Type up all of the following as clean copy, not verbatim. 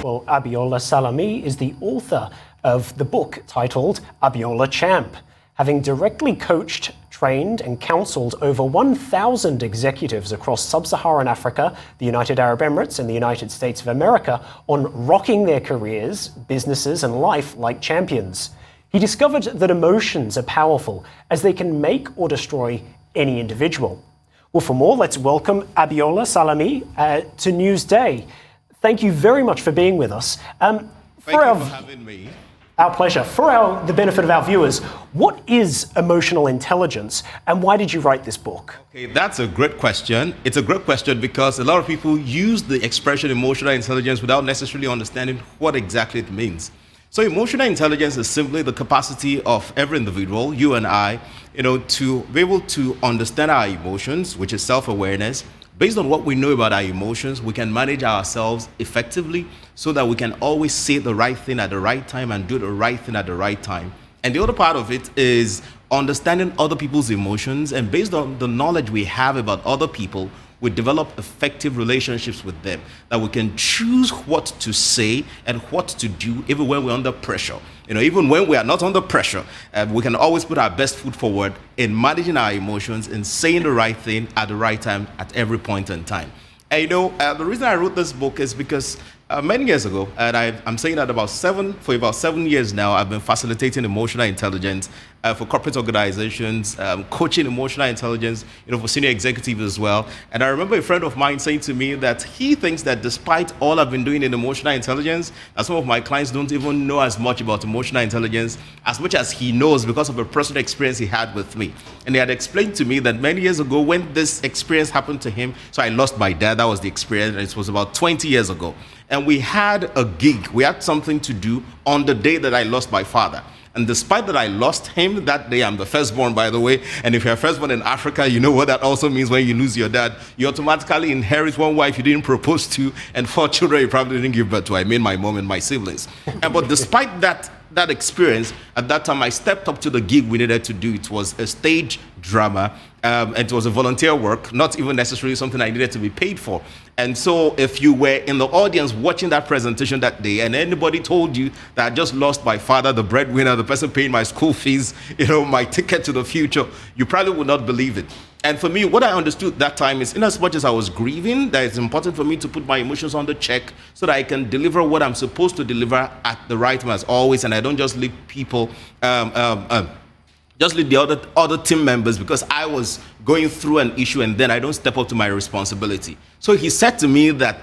Well, Abiola Salami is the author of the book titled Abiola Champ. Having directly coached, trained and counselled over 1,000 executives across sub-Saharan Africa, the United Arab Emirates and the United States of America on rocking their careers, businesses and life like champions. He discovered that emotions are powerful as they can make or destroy any individual. Well, for more, let's welcome Abiola Salami to Newsday. Thank you very much for being with us. Thank you for having me. Our pleasure. For the benefit of our viewers, what is emotional intelligence and why did you write this book? Okay, that's a great question. It's a great question because a lot of people use the expression emotional intelligence without necessarily understanding what exactly it means. So emotional intelligence is simply the capacity of every individual, you and I, to be able to understand our emotions, which is self-awareness. Based on what we know about our emotions, we can manage ourselves effectively so that we can always say the right thing at the right time and do the right thing at the right time. And the other part of it is understanding other people's emotions, and based on the knowledge we have about other people, we develop effective relationships with them, that we can choose what to say and what to do even when we're under pressure. Even when we are not under pressure, we can always put our best foot forward in managing our emotions and saying the right thing at the right time at every point in time. And the reason I wrote this book is because many years ago, and I'm saying that for about 7 years now, I've been facilitating emotional intelligence for corporate organizations, coaching emotional intelligence, for senior executives as well. And I remember a friend of mine saying to me that he thinks that despite all I've been doing in emotional intelligence, that some of my clients don't even know as much about emotional intelligence as much as he knows because of a personal experience he had with me. And he had explained to me that many years ago when this experience happened to him, so I lost my dad, that was the experience, and it was about 20 years ago. And we had a gig, we had something to do on the day that I lost my father. And despite that I lost him that day, I'm the firstborn, by the way, and if you're firstborn in Africa, you know what that also means when you lose your dad. You automatically inherit one wife you didn't propose to and 4 children you probably didn't give birth to. I mean my mom and my siblings. But despite that experience, at that time I stepped up to the gig we needed to do. It was a stage drama. It was a volunteer work, not even necessarily something I needed to be paid for. And so if you were in the audience watching that presentation that day and anybody told you that I just lost my father, the breadwinner, the person paying my school fees, my ticket to the future, you probably would not believe it. And for me, what I understood that time is, in as much as I was grieving, that it's important for me to put my emotions on the check so that I can deliver what I'm supposed to deliver at the right time as always, and I don't just leave people just leave the other team members because I was going through an issue and then I don't step up to my responsibility. So he said to me that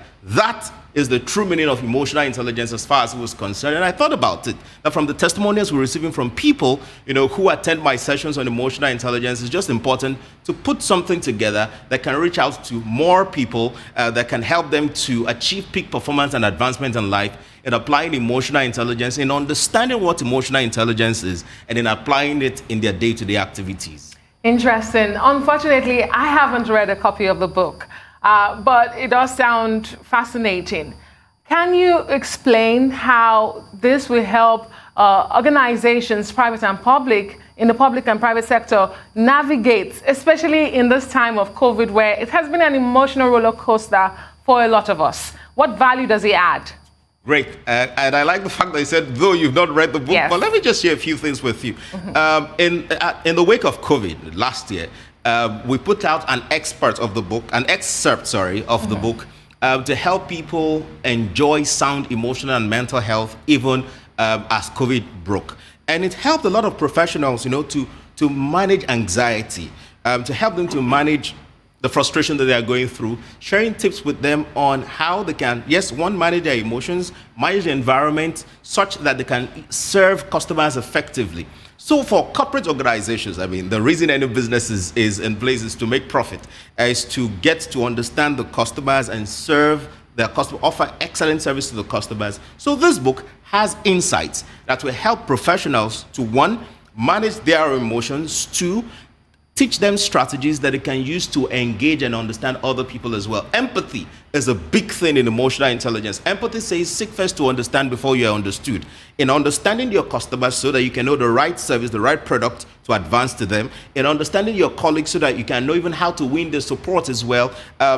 is the true meaning of emotional intelligence as far as he was concerned. And I thought about it, that from the testimonials we're receiving from people, who attend my sessions on emotional intelligence, it's just important to put something together that can reach out to more people, that can help them to achieve peak performance and advancement in life, in applying emotional intelligence, in understanding what emotional intelligence is, and in applying it in their day-to-day activities. Interesting. Unfortunately, I haven't read a copy of the book, but it does sound fascinating. Can you explain how this will help organizations, private and public, in the public and private sector, navigate, especially in this time of COVID, where it has been an emotional roller coaster for a lot of us? What value does it add? Great. And I like the fact that you said, though you've not read the book, yes. But let me just share a few things with you. Mm-hmm. In the wake of COVID last year, we put out an excerpt of the book, mm-hmm. the book, to help people enjoy sound emotional and mental health even as COVID broke. And it helped a lot of professionals, to manage anxiety, to help them to manage the frustration that they are going through, sharing tips with them on how they can, manage their emotions, manage the environment such that they can serve customers effectively. So for corporate organizations, the reason any business is in place is to make profit, is to get to understand the customers and serve their customer, offer excellent service to the customers. So this book has insights that will help professionals to, 1, manage their emotions, 2, teach them strategies that they can use to engage and understand other people as well. Empathy is a big thing in emotional intelligence. Empathy says seek first to understand before you are understood. In understanding your customers so that you can know the right service, the right product to advance to them. In understanding your colleagues so that you can know even how to win their support as well.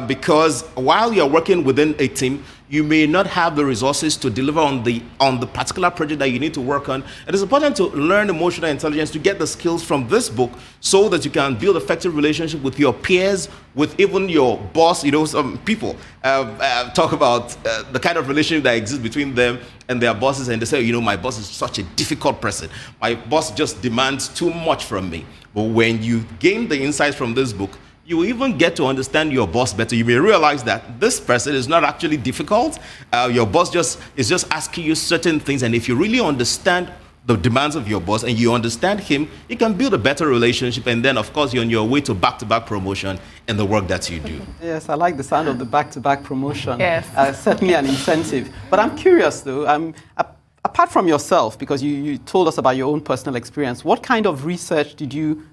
Because while you're working within a team, you may not have the resources to deliver on the particular project that you need to work on. It is important to learn emotional intelligence, to get the skills from this book so that you can build effective relationship with your peers, with even your boss. You know, some people talk about the kind of relationship that exists between them and their bosses, and they say, you know, my boss is such a difficult person. My boss just demands too much from me. But when you gain the insights from this book, you will even get to understand your boss better. You may realize that this person is not actually difficult. Your boss is just asking you certain things, and if you really understand the demands of your boss and you understand him, you can build a better relationship, and then, of course, you're on your way to back-to-back promotion in the work that you do. Yes, I like the sound of the back-to-back promotion. Yes. Certainly an incentive. But I'm curious, though, apart from yourself, because you told us about your own personal experience, what kind of research did you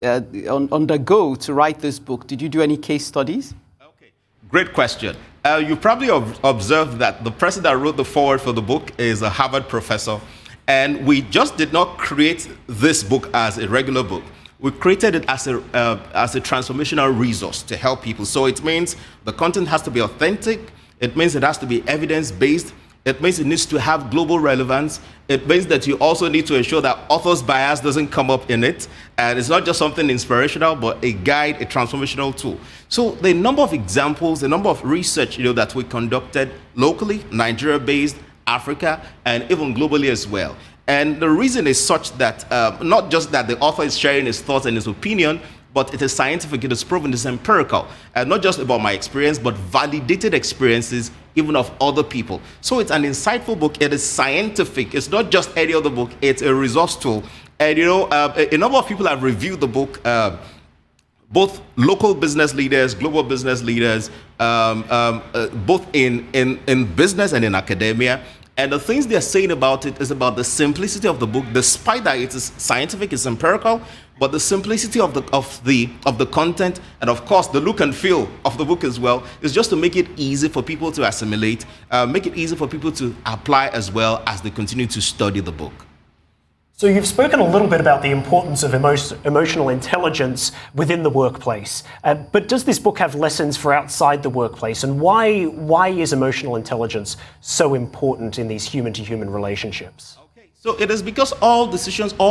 undergo to write this book? Did you do any case studies? Okay, great question. You probably observed that the person that wrote the foreword for the book is a Harvard professor, and we just did not create this book as a regular book. We created it as a transformational resource to help people. So it means the content has to be authentic. It means it has to be evidence-based. It means it needs to have global relevance. It means that you also need to ensure that author's bias doesn't come up in it. And it's not just something inspirational, but a guide, a transformational tool. So the number of examples, the number of research that we conducted locally, Nigeria-based, Africa, and even globally as well. And the reason is such that not just that the author is sharing his thoughts and his opinion, but it is scientific, it is proven, it is empirical. And not just about my experience, but validated experiences even of other people. So it's an insightful book, it is scientific, it's not just any other book, it's a resource tool. And a number of people have reviewed the book, both local business leaders, global business leaders, both in business and in academia. And the things they're saying about it is about the simplicity of the book, despite that it is scientific, it's empirical, but the simplicity of the content, and of course the look and feel of the book as well, is just to make it easy for people to assimilate, make it easy for people to apply as well as they continue to study the book. So you've spoken a little bit about the importance of emotional intelligence within the workplace, but does this book have lessons for outside the workplace, and why is emotional intelligence so important in these human-to-human relationships? Okay, so it is because all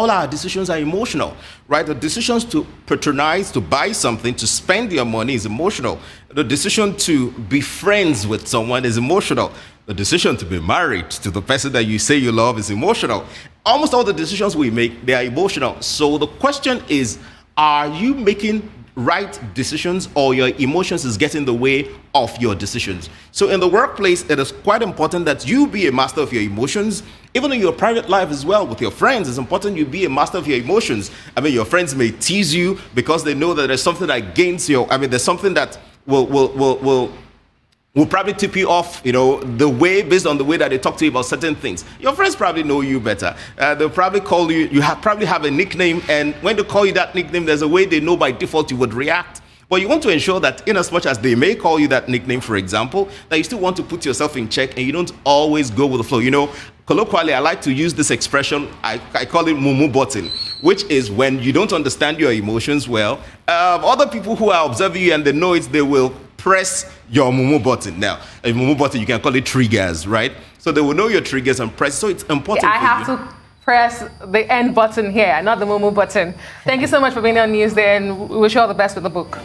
our decisions are emotional, right? The decisions to patronize, to buy something, to spend your money is emotional. The decision to be friends with someone is emotional. The decision to be married to the person that you say you love is emotional. Almost all the decisions we make, they are emotional. So the question is, are you making right decisions, or your emotions is getting in the way of your decisions? So in the workplace, it is quite important that you be a master of your emotions. Even in your private life as well, with your friends, it's important you be a master of your emotions. I mean, your friends may tease you because they know that there's something against you. I mean, there's something that will probably tip you off, based on the way that they talk to you about certain things. Your friends probably know you better. They'll probably call you, probably have a nickname, and when they call you that nickname, there's a way they know by default you would react. But you want to ensure that in as much as they may call you that nickname, for example, that you still want to put yourself in check and you don't always go with the flow. Colloquially, I like to use this expression, I call it mumu button, which is when you don't understand your emotions well, other people who are observing you and they know it, they will press your mumu button. Now, a mumu button, you can call it triggers, right? So they will know your triggers and press. So it's important I have to press the end button here, not the mumu button. Thank you so much for being on News Day, and we wish you all the best with the book.